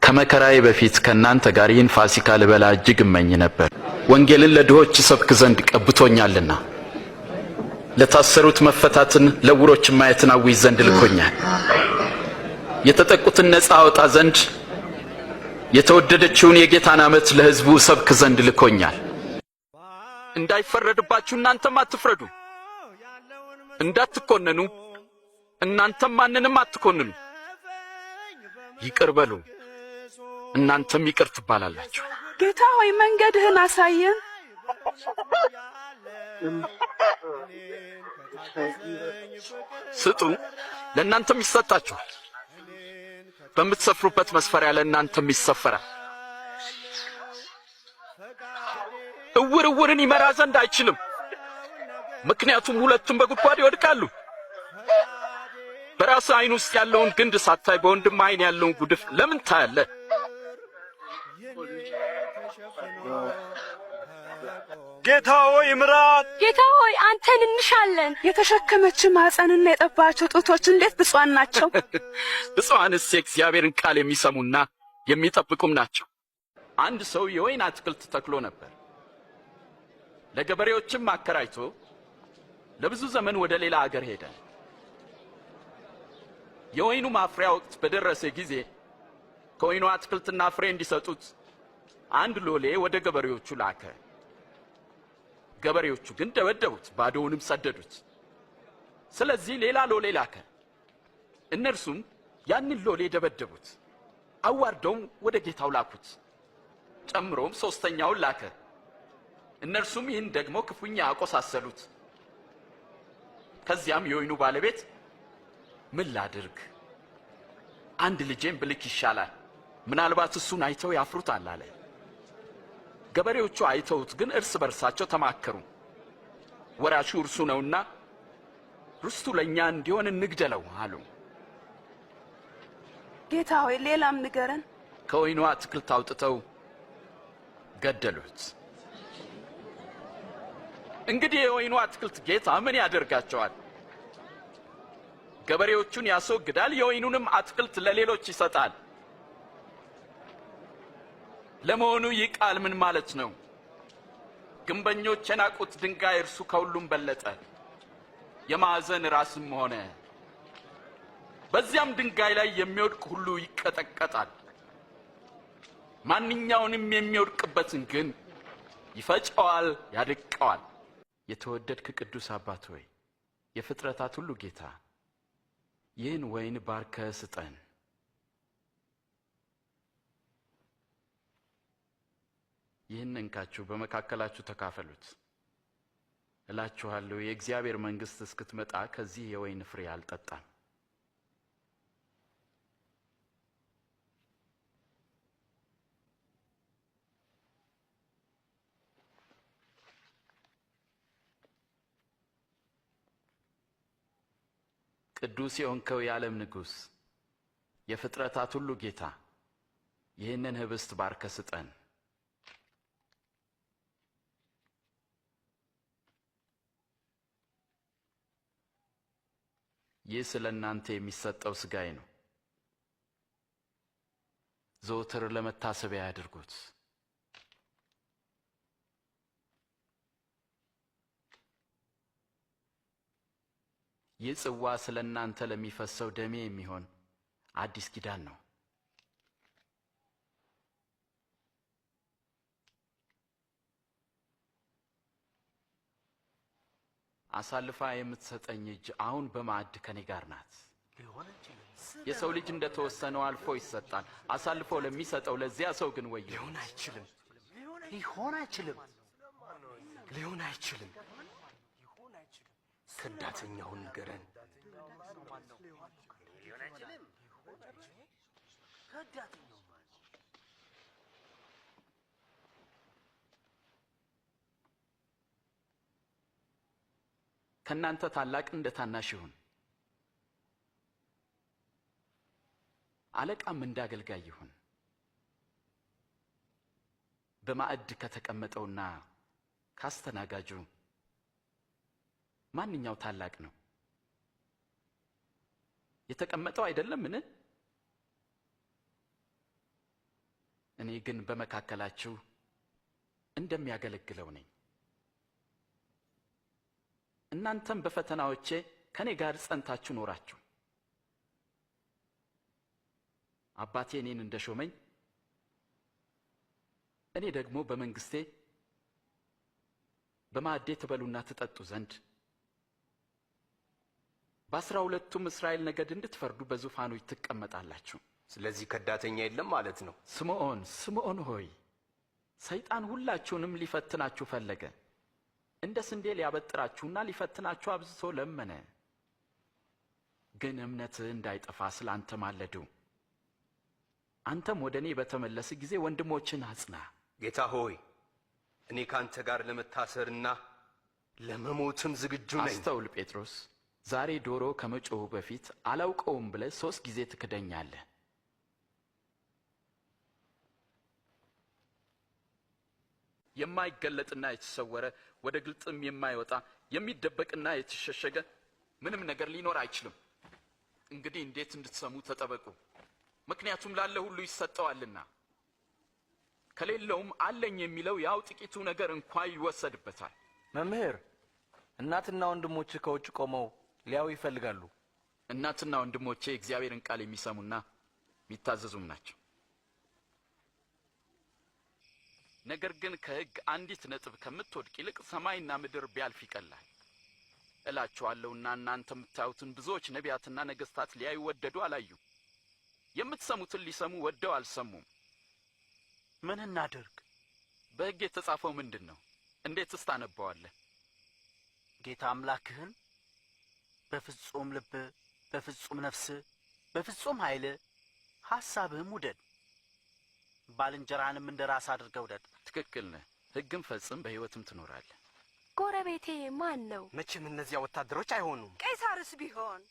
ከመከራዬ በፊት ከእናንተ ጋር ይህን ፋሲካ ልበላ እጅግ እመኝ ነበር። ወንጌልን ለድሆች ሰብክ ዘንድ ቀብቶኛልና፣ ለታሰሩት መፈታትን ለዕውሮች ማየትን አውጅ ዘንድ ልኮኛል። የተጠቁትን ነፃ አወጣ ዘንድ የተወደደችውን የጌታን ዓመት ለሕዝቡ ሰብክ ዘንድ ልኮኛል። እንዳይፈረድባችሁ እናንተም አትፍረዱ፣ እንዳትኮነኑ እናንተም ማንንም አትኮንኑ። ይቅር በሉ እናንተም ይቅር ትባላላችሁ። ጌታ ሆይ መንገድህን አሳየን። ስጡ ለእናንተም ይሰጣችኋል፣ በምትሰፍሩበት መስፈሪያ ለእናንተም ይሰፈራል። ዕውር ዕውርን ይመራ ዘንድ አይችልም፣ ምክንያቱም ሁለቱም በጉድጓድ ይወድቃሉ። በራስ ዓይን ውስጥ ያለውን ግንድ ሳታይ በወንድም ዓይን ያለውን ጉድፍ ለምን ታያለህ? ጌታ ሆይ ምራት። ጌታ ሆይ አንተን እንሻለን። የተሸከመች ማኅፀንና የጠባቸው ጡቶች እንዴት ብፁዓን ናቸው! ብፁዓንስ የእግዚአብሔርን ቃል የሚሰሙና የሚጠብቁም ናቸው። አንድ ሰው የወይን አትክልት ተክሎ ነበር። ለገበሬዎችም አከራይቶ ለብዙ ዘመን ወደ ሌላ አገር ሄደ። የወይኑ ማፍሪያ ወቅት በደረሰ ጊዜ ከወይኑ አትክልትና ፍሬ እንዲሰጡት አንድ ሎሌ ወደ ገበሬዎቹ ላከ። ገበሬዎቹ ግን ደበደቡት፣ ባዶውንም ሰደዱት። ስለዚህ ሌላ ሎሌ ላከ። እነርሱም ያንን ሎሌ ደበደቡት፣ አዋርደውም ወደ ጌታው ላኩት። ጨምሮም ሦስተኛውን ላከ። እነርሱም ይህን ደግሞ ክፉኛ አቆሳሰሉት። ከዚያም የወይኑ ባለቤት ምን ላድርግ? አንድ ልጄን ብልክ ይሻላል፣ ምናልባት እሱን አይተው ያፍሩታል አለ። ገበሬዎቹ አይተውት ግን እርስ በርሳቸው ተማከሩ። ወራሹ እርሱ ነውና ርስቱ ለእኛ እንዲሆን እንግደለው አሉ። ጌታ ሆይ ሌላም ንገረን። ከወይኑ አትክልት አውጥተው ገደሉት። እንግዲህ የወይኑ አትክልት ጌታ ምን ያደርጋቸዋል? ገበሬዎቹን ያስወግዳል፣ የወይኑንም አትክልት ለሌሎች ይሰጣል። ለመሆኑ ይህ ቃል ምን ማለት ነው? ግንበኞች የናቁት ድንጋይ እርሱ ከሁሉም በለጠ፣ የማዕዘን ራስም ሆነ። በዚያም ድንጋይ ላይ የሚወድቅ ሁሉ ይቀጠቀጣል፣ ማንኛውንም የሚወድቅበትን ግን ይፈጨዋል፣ ያደቀዋል። የተወደድክ ቅዱስ አባት ሆይ፣ የፍጥረታት ሁሉ ጌታ፣ ይህን ወይን ባርከህ ስጠን። ይህን እንካችሁ በመካከላችሁ ተካፈሉት። እላችኋለሁ የእግዚአብሔር መንግሥት እስክትመጣ ከዚህ የወይን ፍሬ አልጠጣም። ቅዱስ የሆንከው የዓለም ንጉሥ፣ የፍጥረታት ሁሉ ጌታ፣ ይህንን ህብስት ባርከህ ስጠን። ይህ ስለ እናንተ የሚሰጠው ሥጋዬ ነው። ዘወትር ለመታሰቢያ ያድርጉት። ይህ ጽዋ ስለ እናንተ ለሚፈሰው ደሜ የሚሆን አዲስ ኪዳን ነው። አሳልፋ የምትሰጠኝ እጅ አሁን በማዕድ ከኔ ጋር ናት። የሰው ልጅ እንደተወሰነው አልፎ ይሰጣል። አሳልፎ ለሚሰጠው ለዚያ ሰው ግን ወዮ። ሊሆን አይችልም፣ ሊሆን አይችልም፣ ሊሆን አይችልም። ከዳተኛውን ንገረን። ከእናንተ ታላቅ እንደ ታናሽ ይሁን፣ አለቃም እንደ አገልጋይ ይሁን። በማዕድ ከተቀመጠውና ካስተናጋጁ ማንኛው ታላቅ ነው? የተቀመጠው አይደለምን? እኔ ግን በመካከላችሁ እንደሚያገለግለው ነኝ። እናንተም በፈተናዎቼ ከኔ ጋር ጸንታችሁ ኖራችሁ አባቴ እኔን እንደሾመኝ እኔ ደግሞ በመንግስቴ በማዕዴ ትበሉና ትጠጡ ዘንድ በ12ቱም እስራኤል ነገድ እንድትፈርዱ በዙፋኖች ትቀመጣላችሁ። ስለዚህ ከዳተኛ የለም ማለት ነው። ስምዖን ሆይ ሰይጣን ሁላችሁንም ሊፈትናችሁ ፈለገ፣ እንደ ስንዴ ሊያበጥራችሁና ሊፈትናችሁ አብዝቶ ለመነ። ግን እምነትህ እንዳይጠፋ ስላንተ ማለዱ። አንተም ወደ እኔ በተመለስ ጊዜ ወንድሞችን አጽና። ጌታ ሆይ እኔ ካንተ ጋር ለመታሰርና ለመሞትም ዝግጁ ነኝ። አስተውል ጴጥሮስ፣ ዛሬ ዶሮ ከመጮሁ በፊት አላውቀውም ብለህ 3 ጊዜ ትክደኛለህ። የማይገለጥና የተሰወረ ወደ ግልጥም የማይወጣ የሚደበቅና የተሸሸገ ምንም ነገር ሊኖር አይችልም። እንግዲህ እንዴት እንድትሰሙ ተጠበቁ፣ ምክንያቱም ላለ ሁሉ ይሰጠዋልና ከሌለውም አለኝ የሚለው ያው ጥቂቱ ነገር እንኳን ይወሰድበታል። መምህር፣ እናትና ወንድሞች ከውጭ ቆመው ሊያዩ ይፈልጋሉ። እናትና ወንድሞቼ እግዚአብሔርን ቃል የሚሰሙና የሚታዘዙም ናቸው። ነገር ግን ከሕግ አንዲት ነጥብ ከምትወድቅ ይልቅ ሰማይና ምድር ቢያልፍ ይቀላል እላችኋለሁና እናንተ የምታዩትን ብዙዎች ነቢያትና ነገሥታት ሊያዩ ወደዱ፣ አላዩም። የምትሰሙትን ሊሰሙ ወደው አልሰሙም። ምን እናድርግ? በሕግ የተጻፈው ምንድን ነው? እንዴትስ ታነበዋለህ? ጌታ አምላክህን በፍጹም ልብ፣ በፍጹም ነፍስ፣ በፍጹም ኃይል ሐሳብህም ውደድ፣ ባልንጀራህንም እንደ ራስ አድርገህ ውደድ። ትክክል ነህ። ሕግም ፈጽም በሕይወትም ትኖራለህ። ጎረቤቴ ማን ነው? መቼም እነዚያ ወታደሮች አይሆኑም። ቄሳርስ ቢሆን